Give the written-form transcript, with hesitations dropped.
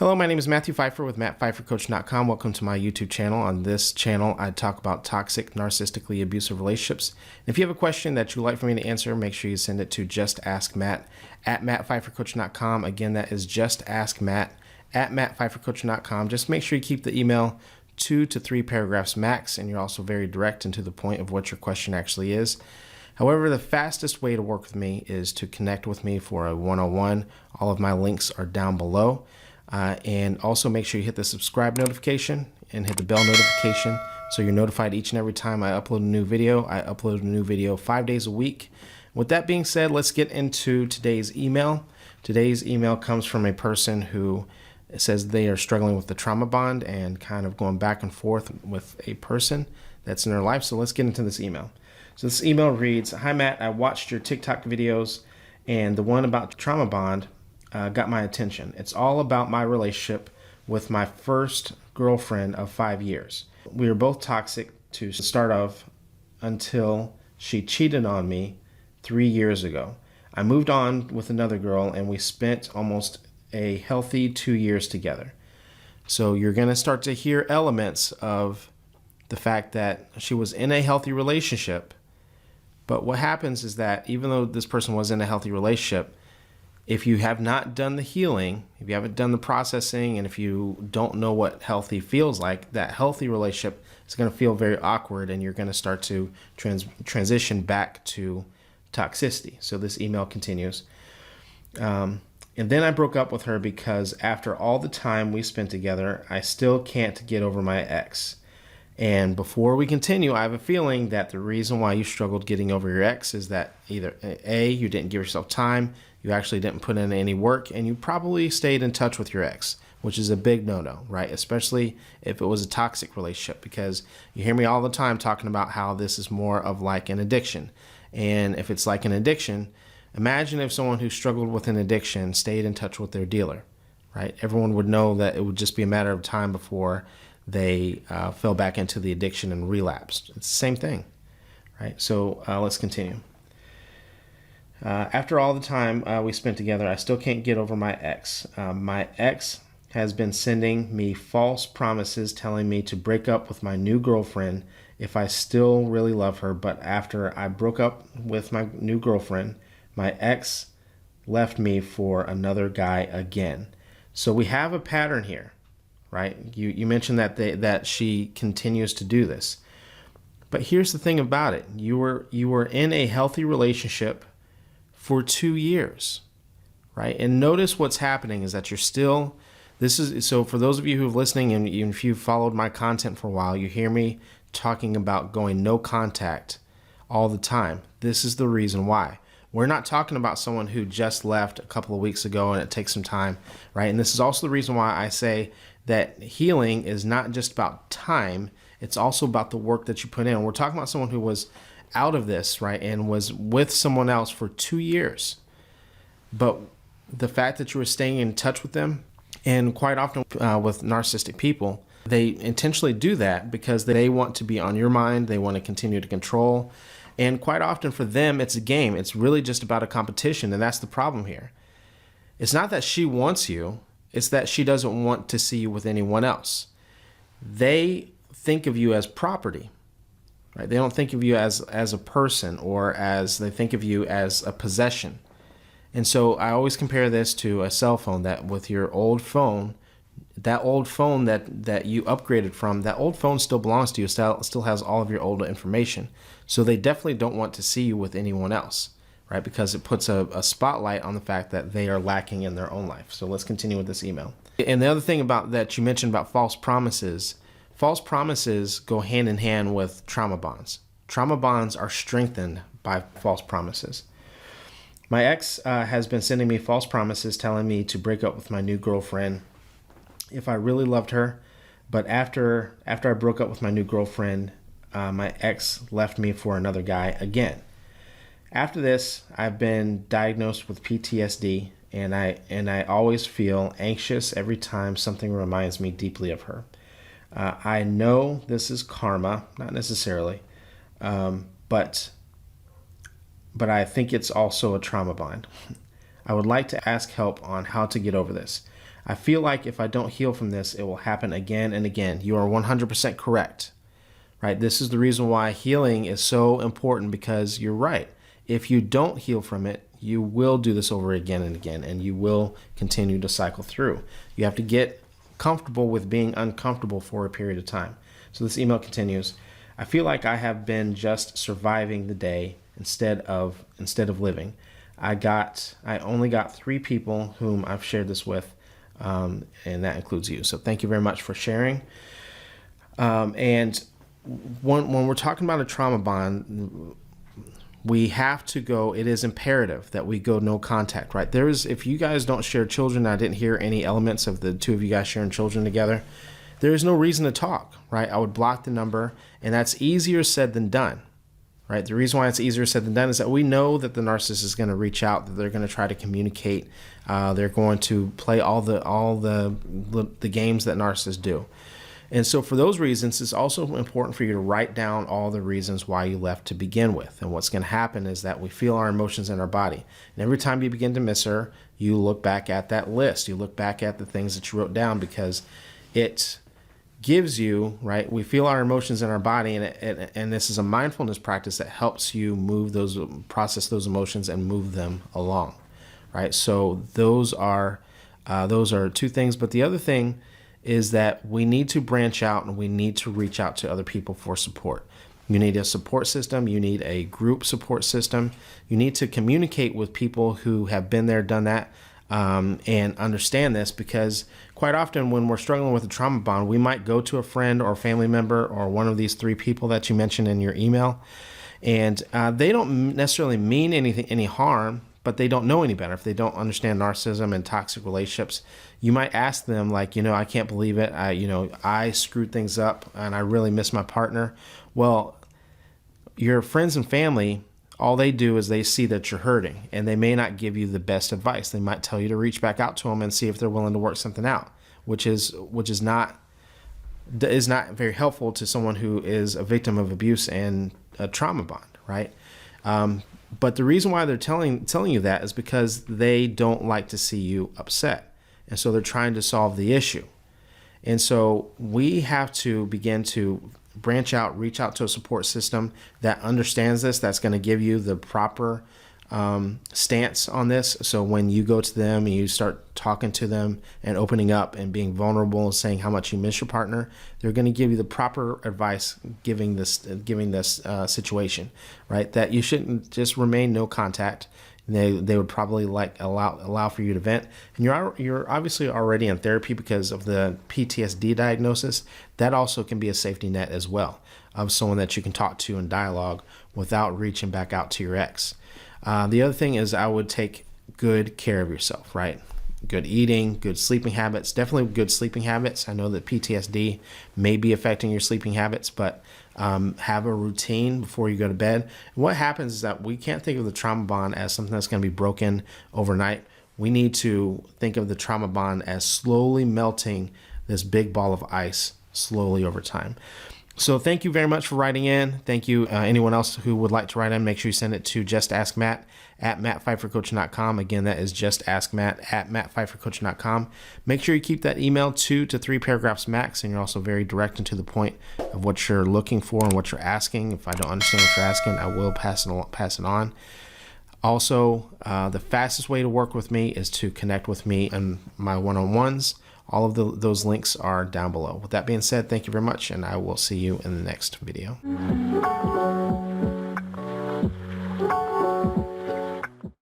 Hello, my name is Matthew Pfeiffer with mattpfeiffercoach.com. Welcome to my YouTube channel. On this channel, I talk about toxic, narcissistically abusive relationships. And if you have a question that you'd like for me to answer, make sure you send it to justaskmatt at mattpfeiffercoach.com. Again, that is justaskmatt at mattpfeiffercoach.com. Just make sure you keep the email 2 to 3 paragraphs max, and you're also very direct and to the point of what your question actually is. However, the fastest way to work with me is to connect with me for a one-on-one. All of my links are down below. And also make sure you hit the subscribe notification and hit the bell notification so you're notified each and every time I upload a new video. I upload a new video 5 days a week. With that being said, let's get into today's email. Today's email comes from a person who says they are struggling with the trauma bond and kind of going back and forth with a person that's in their life. So let's get into this email. So this email reads, "Hi Matt, I watched your TikTok videos and the one about trauma bond got my attention. It's all about my relationship with my first girlfriend of 5 years. We were both toxic to start off until she cheated on me 3 years ago. I moved on with another girl and we spent almost a healthy 2 years together." So you're going to start to hear elements of the fact that she was in a healthy relationship. But what happens is that even though this person was in a healthy relationship, if you have not done the healing, if you haven't done the processing, and if you don't know what healthy feels like, that healthy relationship is going to feel very awkward and you're going to start to transition back to toxicity. So this email continues. And then I broke up with her because after all the time we spent together, I still can't get over my ex. And before we continue, I have a feeling that the reason why you struggled getting over your ex is that either A, you didn't give yourself time, you actually didn't put in any work, and you probably stayed in touch with your ex, which is a big no-no, right? Especially if it was a toxic relationship, because you hear me all the time talking about how this is more of like an addiction. And if it's like an addiction, imagine if someone who struggled with an addiction stayed in touch with their dealer, right? Everyone would know that it would just be a matter of time before they fell back into the addiction and relapsed. It's the same thing, right? So let's continue. After all the time we spent together, I still can't get over my ex. My ex has been sending me false promises telling me to break up with my new girlfriend if I still really love her. But after I broke up with my new girlfriend, my ex left me for another guy again. So we have a pattern here, right? You mentioned that she continues to do this. But here's the thing about it. You were in a healthy relationship for 2 years, right? And notice what's happening is that you're still, so for those of you who are listening and if you've followed my content for a while, you hear me talking about going no contact all the time. This is the reason why. We're not talking about someone who just left a couple of weeks ago and it takes some time, right? And this is also the reason why I say that healing is not just about time, it's also about the work that you put in. We're talking about someone who was out of this, right, and was with someone else for 2 years. But the fact that you were staying in touch with them, and quite often with narcissistic people, they intentionally do that because they want to be on your mind, they want to continue to control, and quite often for them, it's a game. It's really just about a competition, and that's the problem here. It's not that she wants you, it's that she doesn't want to see you with anyone else. They think of you as property. Right? They don't think of you as a person, or as they think of you as a possession. And so I always compare this to a cell phone, that with your old phone, that old phone that you upgraded from, that old phone still belongs to you, still has all of your old information. So they definitely don't want to see you with anyone else, right? Because it puts a spotlight on the fact that they are lacking in their own life. So let's continue with this email. And the other thing about that you mentioned about false promises go hand in hand with trauma bonds. Trauma bonds are strengthened by false promises. My ex has been sending me false promises telling me to break up with my new girlfriend if I really loved her. But after I broke up with my new girlfriend, my ex left me for another guy again. After this, I've been diagnosed with PTSD, and I always feel anxious every time something reminds me deeply of her. I know this is karma, not necessarily, but I think it's also a trauma bond. I would like to ask help on how to get over this. I feel like if I don't heal from this, it will happen again and again. You are 100% correct, right? This is the reason why healing is so important, because you're right. If you don't heal from it, you will do this over again and again, and you will continue to cycle through. You have to get comfortable with being uncomfortable for a period of time. So this email continues. I feel like I have been just surviving the day instead of living. I only got 3 people whom I've shared this with, and that includes you. So thank you very much for sharing. And when we're talking about a trauma bond, we have to go, it is imperative that we go no contact, right? If you guys don't share children, I didn't hear any elements of the 2 of you guys sharing children together, there is no reason to talk, right? I would block the number, and that's easier said than done, right? The reason why it's easier said than done is that we know that the narcissist is going to reach out, that they're going to try to communicate, they're going to play all the games that narcissists do. And so for those reasons, it's also important for you to write down all the reasons why you left to begin with. And what's going to happen is that we feel our emotions in our body. And every time you begin to miss her, you look back at that list. You look back at the things that you wrote down, because it gives you, right? We feel our emotions in our body, and this is a mindfulness practice that helps you process those emotions and move them along, right? So those are 2 things. But the other thing is that we need to branch out, and we need to reach out to other people for support. You need a support system. You need a group support system. You need to communicate with people who have been there, done that, and understand this, because quite often when we're struggling with a trauma bond, we might go to a friend or a family member or one of these 3 people that you mentioned in your email, and they don't necessarily mean any harm, but they don't know any better. If they don't understand narcissism and toxic relationships, you might ask them, like, I can't believe it. I screwed things up and I really miss my partner. Well, your friends and family, all they do is they see that you're hurting, and they may not give you the best advice. They might tell you to reach back out to them and see if they're willing to work something out, which is not very helpful to someone who is a victim of abuse and a trauma bond, right? But the reason why they're telling you that is because they don't like to see you upset. And so they're trying to solve the issue. And so we have to begin to branch out, reach out to a support system that understands this, that's going to give you the proper stance on this. So when you go to them and you start talking to them and opening up and being vulnerable and saying how much you miss your partner, they're going to give you the proper advice, giving this situation, right? That you shouldn't just remain no contact. They would probably allow for you to vent. And you're obviously already in therapy because of the PTSD diagnosis. That also can be a safety net as well, of someone that you can talk to and dialogue without reaching back out to your ex. The other thing is, I would take good care of yourself, right? Good eating, good sleeping habits, definitely good sleeping habits. I know that PTSD may be affecting your sleeping habits, but have a routine before you go to bed. And what happens is that we can't think of the trauma bond as something that's going to be broken overnight. We need to think of the trauma bond as slowly melting this big ball of ice slowly over time. So thank you very much for writing in. Thank you. Anyone else who would like to write in, make sure you send it to justaskmatt@mattpfeiffercoaching.com. Again, that is justaskmatt@mattpfeiffercoaching.com. Make sure you keep that email 2 to 3 paragraphs max, and you're also very direct and to the point of what you're looking for and what you're asking. If I don't understand what you're asking, I will pass it on. Also, the fastest way to work with me is to connect with me and my one-on-ones. All of those links are down below. With that being said, thank you very much, and I will see you in the next video.